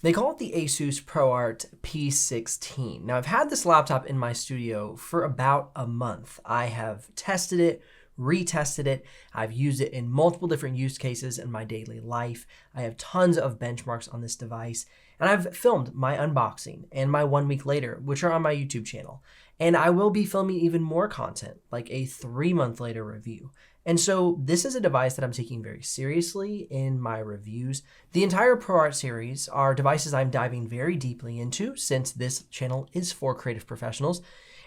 They call it the ASUS ProArt P16. Now, I've had this laptop in my studio for about a month. I have tested it, retested it. I've used it in multiple different use cases in my daily life. I have tons of benchmarks on this device, and I've filmed my unboxing and my 1 week later, which are on my YouTube channel. And I will be filming even more content, like a 3-month later review. And so this is a device that I'm taking very seriously in my reviews. The entire ProArt series are devices I'm diving very deeply into, since this channel is for creative professionals.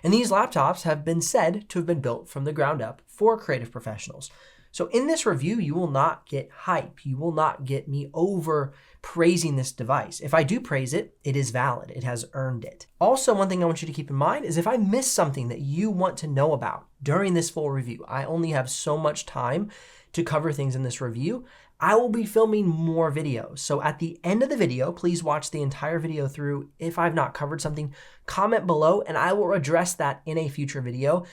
And these laptops have been said to have been built from the ground up for creative professionals. So in this review, you will not get hype. You will not get me over praising this device. If I do praise it, it is valid. It has earned it. Also, one thing I want you to keep in mind is if I miss something that you want to know about during this full review, I only have so much time to cover things in this review, I will be filming more videos. So at the end of the video, please watch the entire video through. If I've not covered something, comment below and I will address that in a future video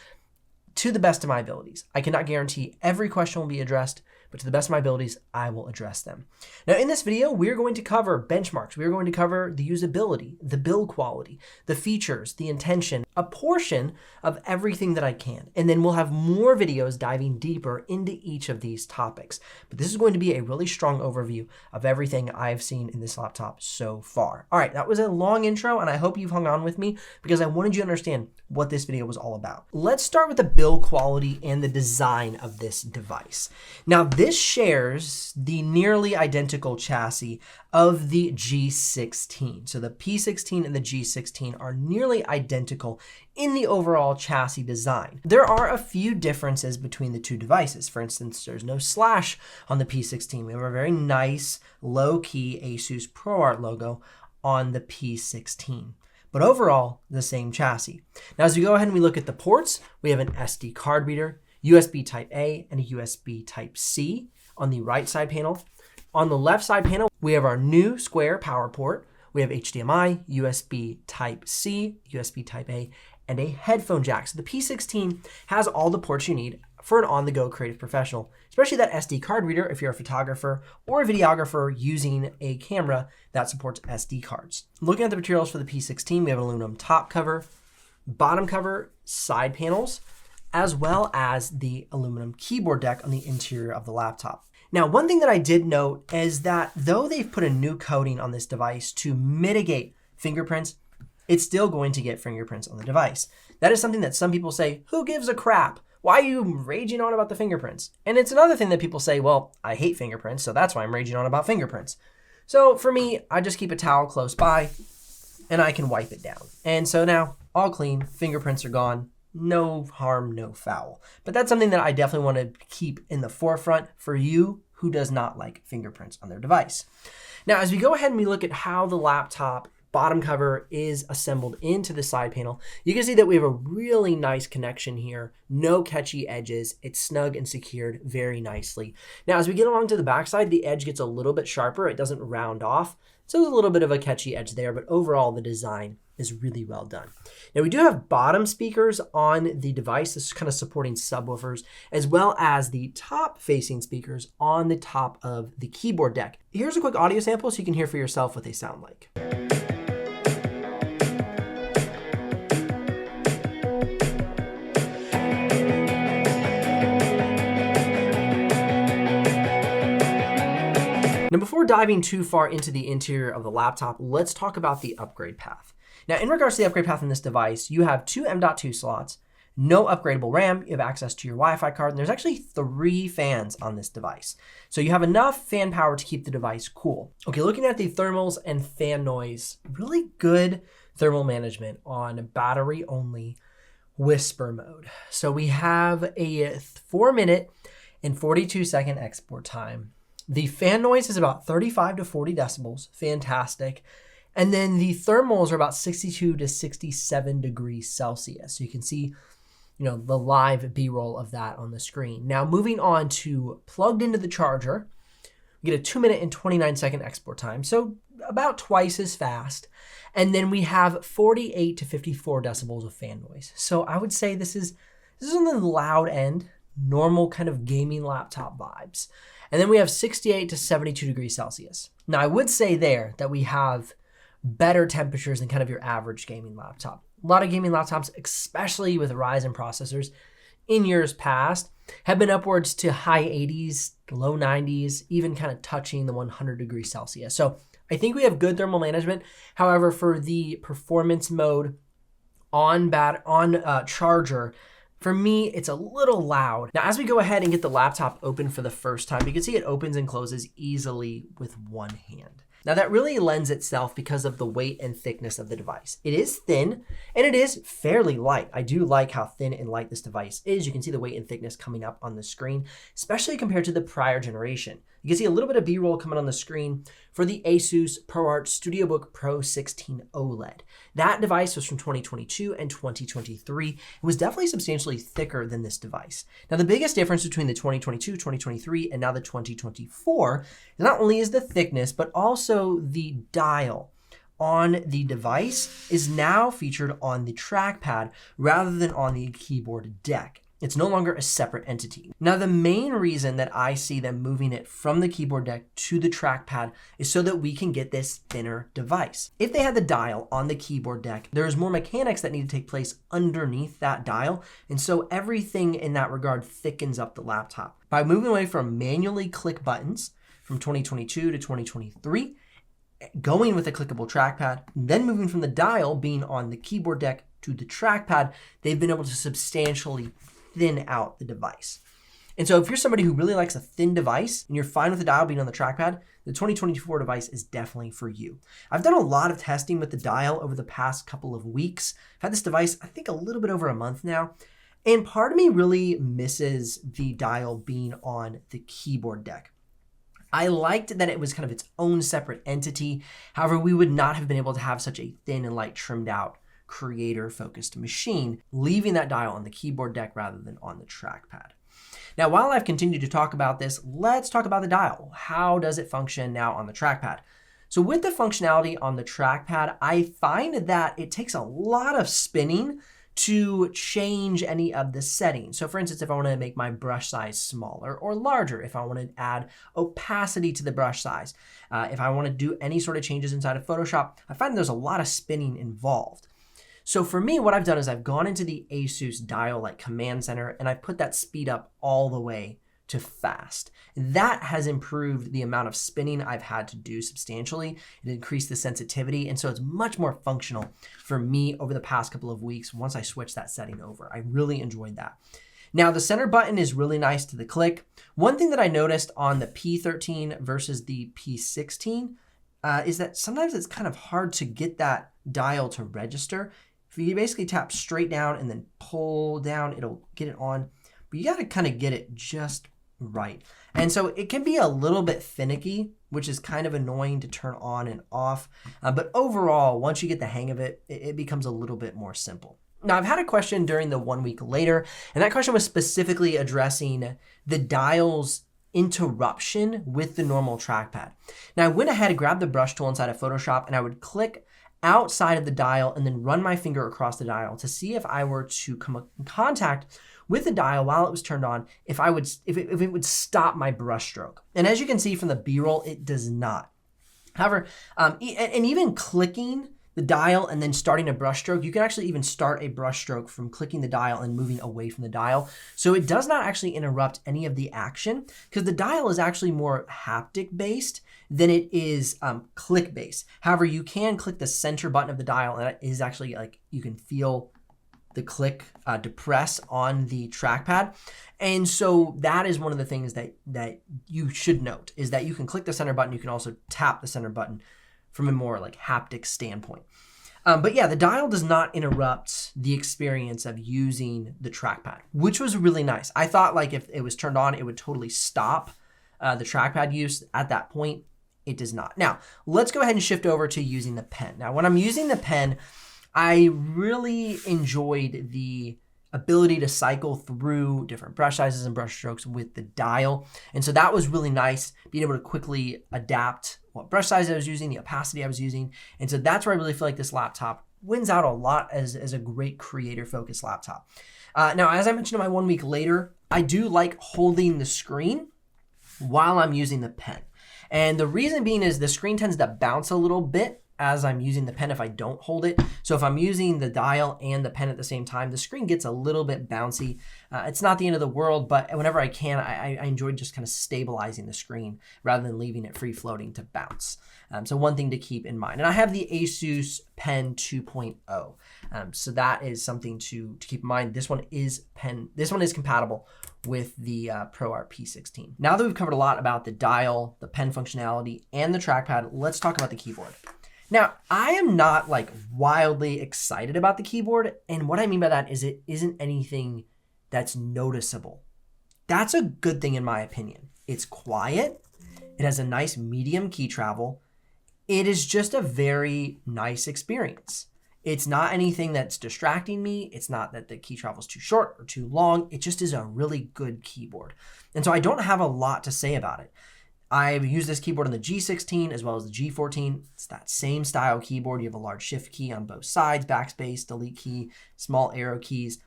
to the best of my abilities. I cannot guarantee every question will be addressed, but to the best of my abilities, I will address them. Now in this video, we're going to cover benchmarks. We're going to cover the usability, the build quality, the features, the intention, a portion of everything that I can. And then we'll have more videos diving deeper into each of these topics. But this is going to be a really strong overview of everything I've seen in this laptop so far. All right, that was a long intro and I hope you've hung on with me because I wanted you to understand what this video was all about. Let's start with the build quality and the design of this device. Now, this shares the nearly identical chassis of the G16. So the P16 and the G16 are nearly identical in the overall chassis design. There are a few differences between the two devices. For instance, there's no slash on the P16. We have a very nice low-key ASUS ProArt logo on the P16. But overall, the same chassis. Now, as we go ahead and we look at the ports, we have an SD card reader, USB Type A, and a USB Type C on the right side panel. On the left side panel, we have our new square power port. We have HDMI, USB Type C, USB Type A, and a headphone jack. So the P16 has all the ports you need for an on-the-go creative professional, especially that SD card reader if you're a photographer or a videographer using a camera that supports SD cards. Looking at the materials for the P16, we have an aluminum top cover, bottom cover, side panels, as well as the aluminum keyboard deck on the interior of the laptop. Now, one thing that I did note is that though they've put a new coating on this device to mitigate fingerprints, it's still going to get fingerprints on the device. That is something that some people say, who gives a crap? Why are you raging on about the fingerprints? And it's another thing that people say, well, I hate fingerprints, so that's why I'm raging on about fingerprints. So for me, I just keep a towel close by and I can wipe it down. And so now, all clean, fingerprints are gone, no harm, no foul. But that's something that I definitely want to keep in the forefront for you who does not like fingerprints on their device. Now, as we go ahead and we look at how the laptop bottom cover is assembled into the side panel, you can see that we have a really nice connection here. No catchy edges. It's snug and secured very nicely. Now, as we get along to the backside, the edge gets a little bit sharper. It doesn't round off. So there's a little bit of a catchy edge there, but overall the design is really well done. Now we do have bottom speakers on the device. This is kind of supporting subwoofers, as well as the top facing speakers on the top of the keyboard deck. Here's a quick audio sample so you can hear for yourself what they sound like. Now, before diving too far into the interior of the laptop, let's talk about the upgrade path. Now, in regards to the upgrade path in this device, you have 2 M.2 slots, no upgradable RAM, you have access to your Wi-Fi card, and there's actually 3 fans on this device. So you have enough fan power to keep the device cool. Okay, looking at the thermals and fan noise, really good thermal management on battery-only whisper mode. So we have a 4-minute and 42-second export time. The fan noise is about 35 to 40 decibels, fantastic. And then the thermals are about 62 to 67 degrees Celsius. So you can see, the live B-roll of that on the screen. Now moving on to plugged into the charger, we get a 2-minute and 29-second export time. So about twice as fast. And then we have 48 to 54 decibels of fan noise. So I would say this is on the loud end, normal kind of gaming laptop vibes. And then we have 68 to 72 degrees Celsius. Now, I would say there that we have better temperatures than kind of your average gaming laptop. A lot of gaming laptops, especially with Ryzen processors, in years past have been upwards to high 80s, low 90s, even kind of touching the 100 degrees Celsius. So I think we have good thermal management. However, for the performance mode on charger, for me, it's a little loud. Now, as we go ahead and get the laptop open for the first time, you can see it opens and closes easily with one hand. Now that really lends itself because of the weight and thickness of the device. It is thin and it is fairly light. I do like how thin and light this device is. You can see the weight and thickness coming up on the screen, especially compared to the prior generation. You can see a little bit of B-roll coming on the screen for the ASUS ProArt StudioBook Pro 16 OLED. That device was from 2022 and 2023. It was definitely substantially thicker than this device. Now, the biggest difference between the 2022, 2023, and now the 2024 not only is the thickness, but also the dial on the device is now featured on the trackpad rather than on the keyboard deck. It's no longer a separate entity. Now, the main reason that I see them moving it from the keyboard deck to the trackpad is so that we can get this thinner device. If they had the dial on the keyboard deck, there's more mechanics that need to take place underneath that dial. And so everything in that regard thickens up the laptop. By moving away from manually click buttons from 2022 to 2023, going with a clickable trackpad, then moving from the dial being on the keyboard deck to the trackpad, they've been able to substantially thin out the device. And so if you're somebody who really likes a thin device and you're fine with the dial being on the trackpad, the 2024 device is definitely for you. I've done a lot of testing with the dial over the past couple of weeks. I've had this device, I think, a little bit over a month now. And part of me really misses the dial being on the keyboard deck. I liked that it was kind of its own separate entity. However, we would not have been able to have such a thin and light trimmed out creator-focused machine, leaving that dial on the keyboard deck rather than on the trackpad. Now, while I've continued to talk about this, let's talk about the dial. How does it function now on the trackpad? So with the functionality on the trackpad, I find that it takes a lot of spinning to change any of the settings. So for instance, if I want to make my brush size smaller or larger, if I want to add opacity to the brush size, if I want to do any sort of changes inside of Photoshop, I find there's a lot of spinning involved. So for me, what I've done is I've gone into the ASUS dial like command center and I've put that speed up all the way to fast. That has improved the amount of spinning I've had to do substantially. It increased the sensitivity, and so it's much more functional for me over the past couple of weeks once I switched that setting over. I really enjoyed that. Now, the center button is really nice to the click. One thing that I noticed on the P13 versus the P16 is that sometimes it's kind of hard to get that dial to register. If you basically tap straight down and then pull down, it'll get it on, but you got to kind of get it just right. And so it can be a little bit finicky, which is kind of annoying to turn on and off. But overall, once you get the hang of it, it becomes a little bit more simple. Now, I've had a question during the 1 week later, and that question was specifically addressing the dial's interruption with the normal trackpad. Now, I went ahead and grabbed the brush tool inside of Photoshop, and I would click outside of the dial and then run my finger across the dial to see if I were to come in contact with the dial while it was turned on, if it would stop my brush stroke. And as you can see from the B-roll, it does not. However, and even clicking the dial and then starting a brush stroke, you can actually even start a brush stroke from clicking the dial and moving away from the dial. So it does not actually interrupt any of the action because the dial is actually more haptic based than it is click based. However, you can click the center button of the dial and it is actually like you can feel the click depress on the trackpad. And so that is one of the things that you should note is that you can click the center button. You can also tap the center button from a more like haptic standpoint. But yeah, the dial does not interrupt the experience of using the trackpad, which was really nice. I thought like if it was turned on, it would totally stop the trackpad use. At that point, it does not. Now, let's go ahead and shift over to using the pen. Now, when I'm using the pen, I really enjoyed the ability to cycle through different brush sizes and brush strokes with the dial. And so that was really nice, being able to quickly adapt what brush size I was using, the opacity I was using. And so that's where I really feel like this laptop wins out a lot as a great creator-focused laptop. Now, as I mentioned in my 1 week later, I do like holding the screen while I'm using the pen. And the reason being is the screen tends to bounce a little bit as I'm using the pen if I don't hold it. So if I'm using the dial and the pen at the same time, the screen gets a little bit bouncy. It's not the end of the world, but whenever I can, I enjoy just kind of stabilizing the screen rather than leaving it free floating to bounce. So one thing to keep in mind. And I have the ASUS Pen 2.0. So that is something to keep in mind. This one is compatible with the ProArt P16. Now that we've covered a lot about the dial, the pen functionality, and the trackpad, let's talk about the keyboard. Now, I am not like wildly excited about the keyboard, and what I mean by that is it isn't anything that's noticeable. That's a good thing in my opinion. It's quiet, it has a nice medium key travel, it is just a very nice experience. It's not anything that's distracting me, it's not that the key travel is too short or too long, it just is a really good keyboard. And so I don't have a lot to say about it. I've used this keyboard on the G16 as well as the G14. It's that same style keyboard. You have a large shift key on both sides, backspace, delete key, small arrow keys.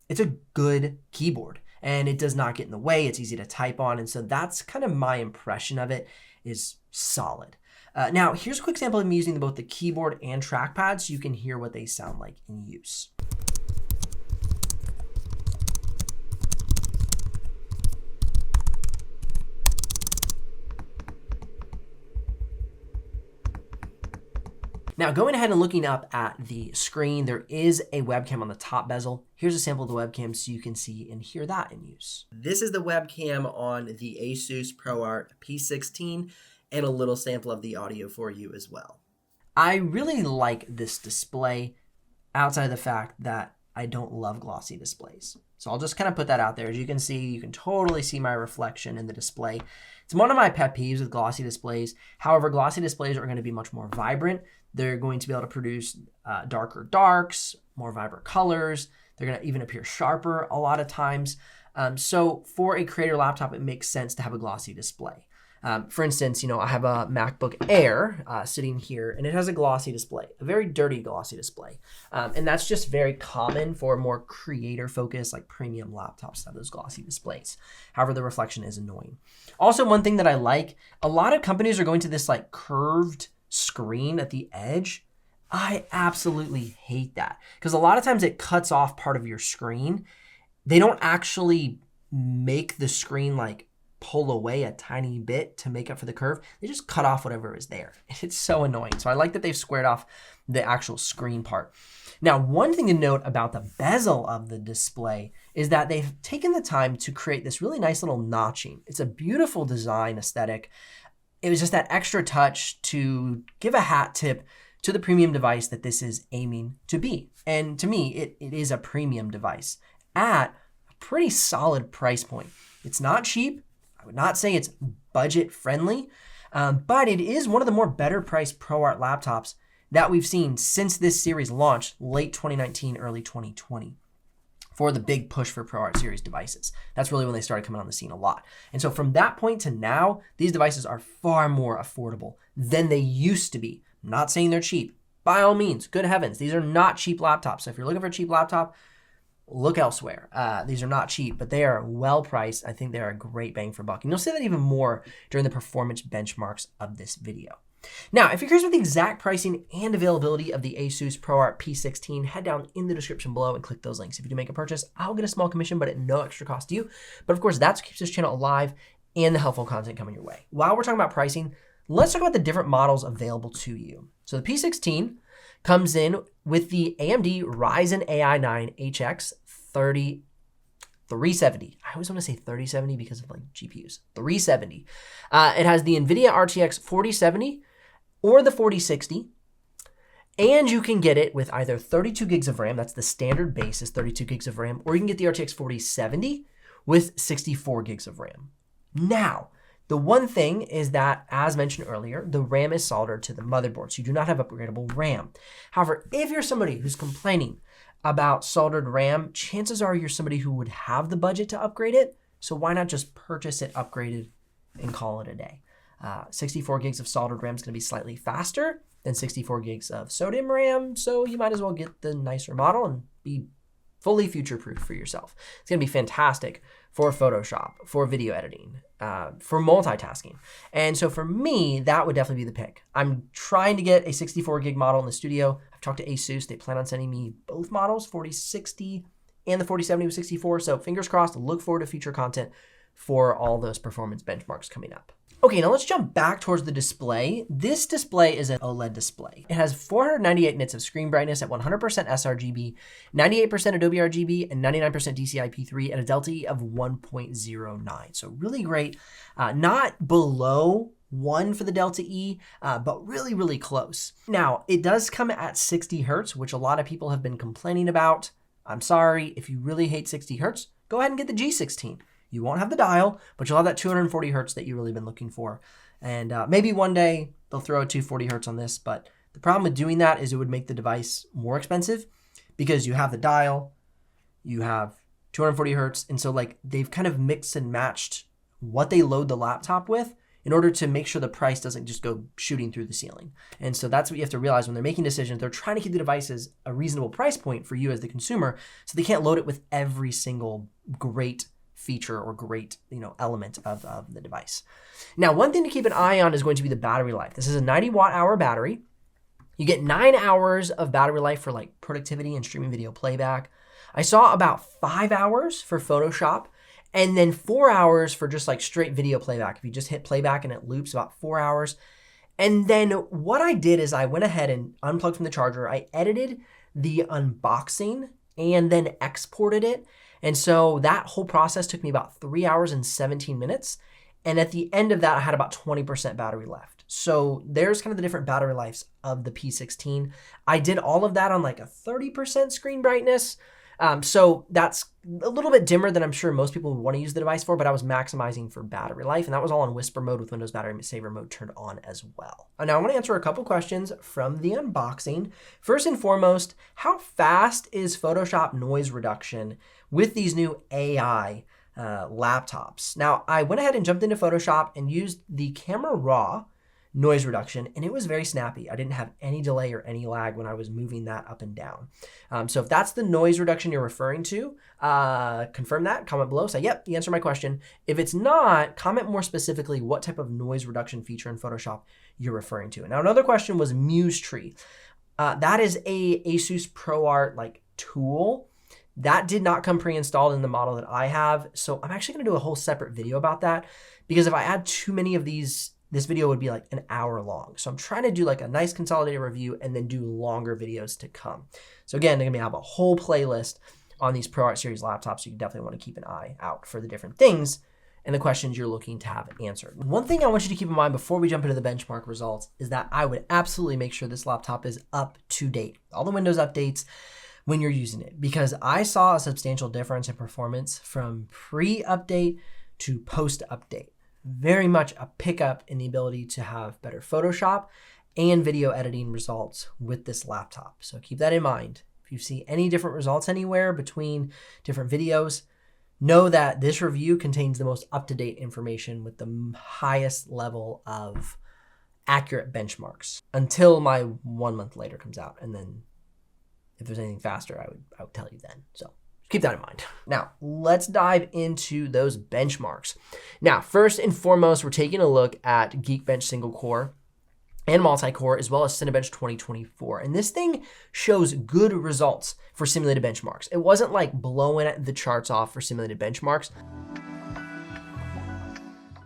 It's a good keyboard and it does not get in the way. It's easy to type on. And so that's kind of my impression of it, is solid. Now, here's a quick sample of me using both the keyboard and trackpad so you can hear what they sound like in use. Now, going ahead and looking up at the screen, there is a webcam on the top bezel. Here's a sample of the webcam so you can see and hear that in use. This is the webcam on the ASUS ProArt P16 and a little sample of the audio for you as well. I really like this display outside of the fact that I don't love glossy displays. So I'll just kind of put that out there. As you can see, you can totally see my reflection in the display. It's one of my pet peeves with glossy displays. However, glossy displays are going to be much more vibrant. They're going to be able to produce darker darks, more vibrant colors. They're going to even appear sharper a lot of times. So for a creator laptop, it makes sense to have a glossy display. For instance, I have a MacBook Air sitting here, and it has a glossy display, a very dirty glossy display. And that's just very common for more creator-focused, like premium laptops to have those glossy displays. However, the reflection is annoying. Also, one thing that I like, a lot of companies are going to this like curved screen at the edge. I absolutely hate that because a lot of times it cuts off part of your screen. They don't actually make the screen like pull away a tiny bit to make up for the curve. They just cut off whatever is there. It's so annoying. So I like that they've squared off the actual screen part. Now, one thing to note about the bezel of the display is that they've taken the time to create this really nice little notching. It's a beautiful design aesthetic. It was just that extra touch to give a hat tip to the premium device that this is aiming to be. And to me, it is a premium device at a pretty solid price point. It's not cheap. I would not say it's budget friendly, but it is one of the more better priced ProArt laptops that we've seen since this series launched late 2019, early 2020. For the big push for ProArt series devices. That's really when they started coming on the scene a lot. And so from that point to now, these devices are far more affordable than they used to be. I'm not saying they're cheap. By all means, good heavens, these are not cheap laptops. So if you're looking for a cheap laptop, look elsewhere. These are not cheap, but they are well priced. I think they're a great bang for buck. And you'll see that even more during the performance benchmarks of this video. Now, if you're curious about the exact pricing and availability of the ASUS ProArt P16, head down in the description below and click those links. If you do make a purchase, I'll get a small commission, but at no extra cost to you. But of course, that's what keeps this channel alive and the helpful content coming your way. While we're talking about pricing, let's talk about the different models available to you. So the P16 comes in with the AMD Ryzen AI 9 HX 370. I always want to say 3070 because of like GPUs. 370. It has the Nvidia RTX 4070 or the 4060, and you can get it with either 32 gigs of RAM, that's the standard base is 32 gigs of RAM, or you can get the RTX 4070 with 64 gigs of RAM. Now, the one thing is that, as mentioned earlier, the RAM is soldered to the motherboard, so you do not have upgradable RAM. However, if you're somebody who's complaining about soldered RAM, chances are you're somebody who would have the budget to upgrade it, so why not just purchase it upgraded and call it a day? 64 gigs of soldered RAM is going to be slightly faster than 64 gigs of sodium RAM, so you might as well get the nicer model and be fully future-proof for yourself. It's going to be fantastic for Photoshop, for video editing, for multitasking. And so for me, that would definitely be the pick. I'm trying to get a 64 gig model in the studio. I've talked to ASUS. They plan on sending me both models, 4060 and the 4070 with 64. So fingers crossed, look forward to future content for all those performance benchmarks coming up. Okay, now let's jump back towards the display. This display is an OLED display. It has 498 nits of screen brightness at 100% sRGB, 98% Adobe RGB, and 99% DCI-P3 at a delta E of 1.09. So really great. Not below 1 for the delta E, but really, really close. Now, it does come at 60 hertz, which a lot of people have been complaining about. I'm sorry, if you really hate 60 hertz, go ahead and get the G16. You won't have the dial, but you'll have that 240 hertz that you've really been looking for. And maybe one day they'll throw a 240 hertz on this, but the problem with doing that is it would make the device more expensive because you have the dial, you have 240 hertz, and so like they've kind of mixed and matched what they load the laptop with in order to make sure the price doesn't just go shooting through the ceiling. And so that's what you have to realize when they're making decisions. They're trying to keep the devices a reasonable price point for you as the consumer, so they can't load it with every single great feature or great element of the device. Now, one thing to keep an eye on is going to be the battery life. This is a 90 watt hour battery. You get 9 hours of battery life for like productivity and streaming video playback. I saw about 5 hours for Photoshop, and then 4 hours for just like straight video playback. If you just hit playback and it loops, about 4 hours. And then what I did is I went ahead and unplugged from the charger. I edited the unboxing and then exported it. And so that whole process took me about 3 hours and 17 minutes. And at the end of that, I had about 20% battery left. So there's kind of the different battery lives of the P16. I did all of that on like a 30% screen brightness. So that's a little bit dimmer than I'm sure most people would want to use the device for, but I was maximizing for battery life, and that was all on whisper mode with Windows Battery Saver mode turned on as well. Now I want to answer a couple questions from the unboxing. First and foremost, how fast is Photoshop noise reduction with these new AI laptops? Now, I went ahead and jumped into Photoshop and used the Camera Raw noise reduction, and it was very snappy. I didn't have any delay or any lag when I was moving that up and down. So if that's the noise reduction you're referring to, confirm that, comment below, say, yep, you answered my question. If it's not, comment more specifically what type of noise reduction feature in Photoshop you're referring to. Now, another question was MuseTree. That is a ASUS ProArt like tool. That did not come pre-installed in the model that I have. So I'm actually gonna do a whole separate video about that, because if I add too many of these, this video would be like an hour long. So I'm trying to do like a nice consolidated review and then do longer videos to come. So again, they're gonna have a whole playlist on these ProArt series laptops. So you definitely wanna keep an eye out for the different things and the questions you're looking to have answered. One thing I want you to keep in mind before we jump into the benchmark results is that I would absolutely make sure this laptop is up to date. All the Windows updates when you're using it, because I saw a substantial difference in performance from pre-update to post-update. Very much a pickup in the ability to have better Photoshop and video editing results with this laptop. So keep that in mind. If you see any different results anywhere between different videos, know that this review contains the most up-to-date information with the highest level of accurate benchmarks until my 1 month later comes out. And then if there's anything faster, I would tell you then. So keep that in mind. Now, let's dive into those benchmarks. Now, first and foremost, we're taking a look at Geekbench single core and multi-core, as well as Cinebench 2024. And this thing shows good results for simulated benchmarks. It wasn't like blowing the charts off for simulated benchmarks.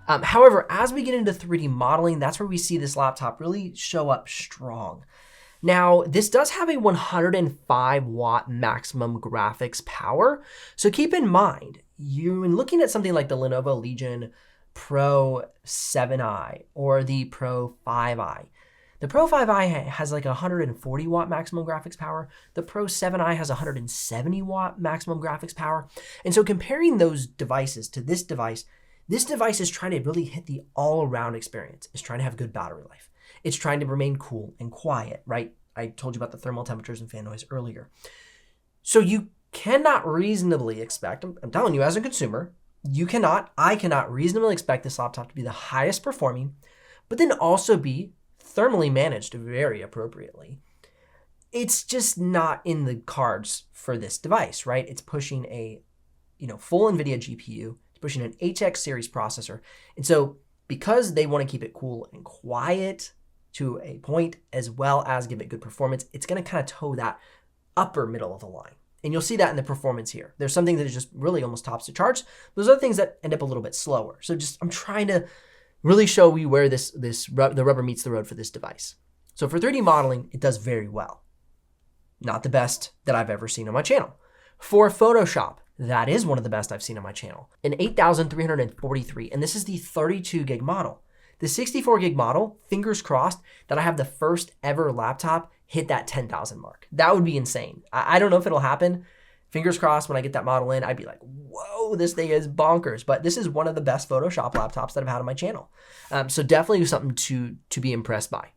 However, as we get into 3D modeling, that's where we see this laptop really show up strong. Now, this does have a 105 watt maximum graphics power. So keep in mind, you're looking at something like the Lenovo Legion Pro 7i or the Pro 5i. The Pro 5i has like 140 watt maximum graphics power. The Pro 7i has 170 watt maximum graphics power. And so comparing those devices to this device is trying to really hit the all-around experience. It's trying to have good battery life. It's trying to remain cool and quiet, right? I told you about the thermal temperatures and fan noise earlier. So you cannot reasonably expect, I'm telling you as a consumer, I cannot reasonably expect this laptop to be the highest performing, but then also be thermally managed very appropriately. It's just not in the cards for this device, right? It's pushing a full Nvidia GPU, pushing an HX series processor. And so because they want to keep it cool and quiet to a point, as well as give it good performance, it's going to kind of toe that upper middle of the line. And you'll see that in the performance here. There's something that is just really almost tops the charts. There's other things that end up a little bit slower. So I'm trying to really show you where the rubber meets the road for this device. So for 3D modeling, it does very well. Not the best that I've ever seen on my channel. For Photoshop, that is one of the best I've seen on my channel. An 8,343, and this is the 32 gig model. The 64 gig model, fingers crossed that I have the first ever laptop hit that 10,000 mark. That would be insane. I don't know if it'll happen. Fingers crossed when I get that model in, I'd be like, whoa, this thing is bonkers. But this is one of the best Photoshop laptops that I've had on my channel. So definitely something to be impressed by.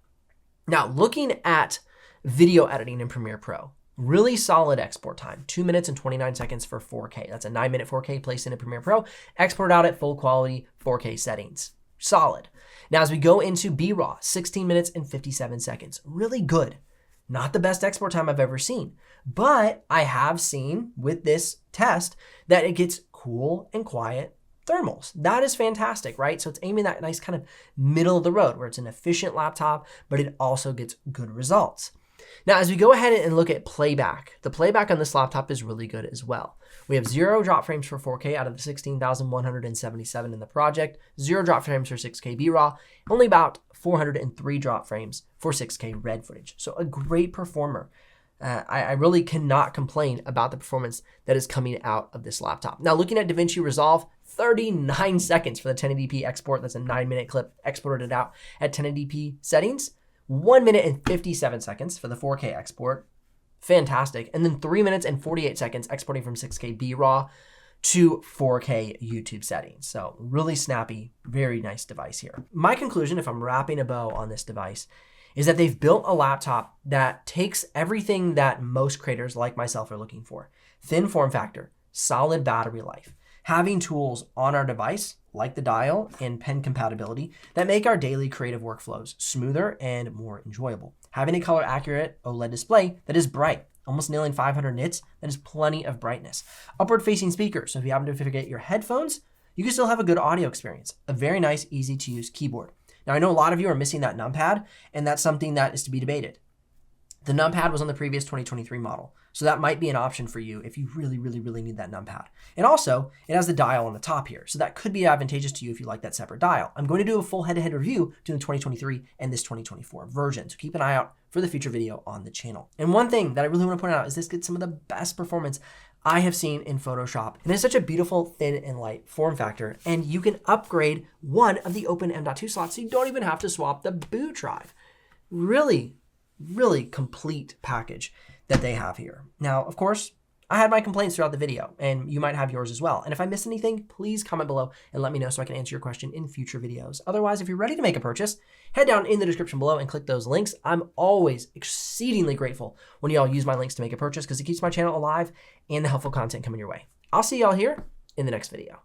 Now, looking at video editing in Premiere Pro, really solid export time, 2 minutes and 29 seconds for 4K. That's a 9-minute 4K placed in Premiere Pro, export out at full quality 4K settings. Solid. Now, as we go into BRAW, 16 minutes and 57 seconds. Really good. Not the best export time I've ever seen, but I have seen with this test that it gets cool and quiet thermals. That is fantastic, right? So it's aiming that nice kind of middle of the road where it's an efficient laptop, but it also gets good results. Now, as we go ahead and look at playback, the playback on this laptop is really good as well. We have 0 drop frames for 4K out of the 16,177 in the project, 0 drop frames for 6K BRAW, only about 403 drop frames for 6K red footage. So a great performer. I really cannot complain about the performance that is coming out of this laptop. Now, looking at DaVinci Resolve, 39 seconds for the 1080p export. That's a 9-minute clip exported out at 1080p settings. 1 minute and 57 seconds for the 4K export. Fantastic. And then 3 minutes and 48 seconds exporting from 6K BRAW to 4K YouTube settings. So really snappy, very nice device here. My conclusion, if I'm wrapping a bow on this device, is that they've built a laptop that takes everything that most creators like myself are looking for. Thin form factor, solid battery life, having tools on our device like the dial and pen compatibility that make our daily creative workflows smoother and more enjoyable. Having a color accurate OLED display that is bright, almost nailing 500 nits, that is plenty of brightness. Upward facing speakers, so if you happen to forget your headphones, you can still have a good audio experience. A very nice, easy to use keyboard. Now, I know a lot of you are missing that numpad, and that's something that is to be debated. The numpad was on the previous 2023 model, so that might be an option for you if you really, really, really need that numpad. And also, it has the dial on the top here, so that could be advantageous to you if you like that separate dial. I'm going to do a full head-to-head review between the 2023 and this 2024 version, so keep an eye out for the future video on the channel. And one thing that I really want to point out is this gets some of the best performance I have seen in Photoshop. And it's such a beautiful, thin and light form factor, and you can upgrade one of the open M.2 slots, so you don't even have to swap the boot drive. Really, really complete package that they have here. Now, of course, I had my complaints throughout the video, and you might have yours as well. And if I missed anything, please comment below and let me know so I can answer your question in future videos. Otherwise, if you're ready to make a purchase, head down in the description below and click those links. I'm always exceedingly grateful when y'all use my links to make a purchase because it keeps my channel alive and the helpful content coming your way. I'll see y'all here in the next video.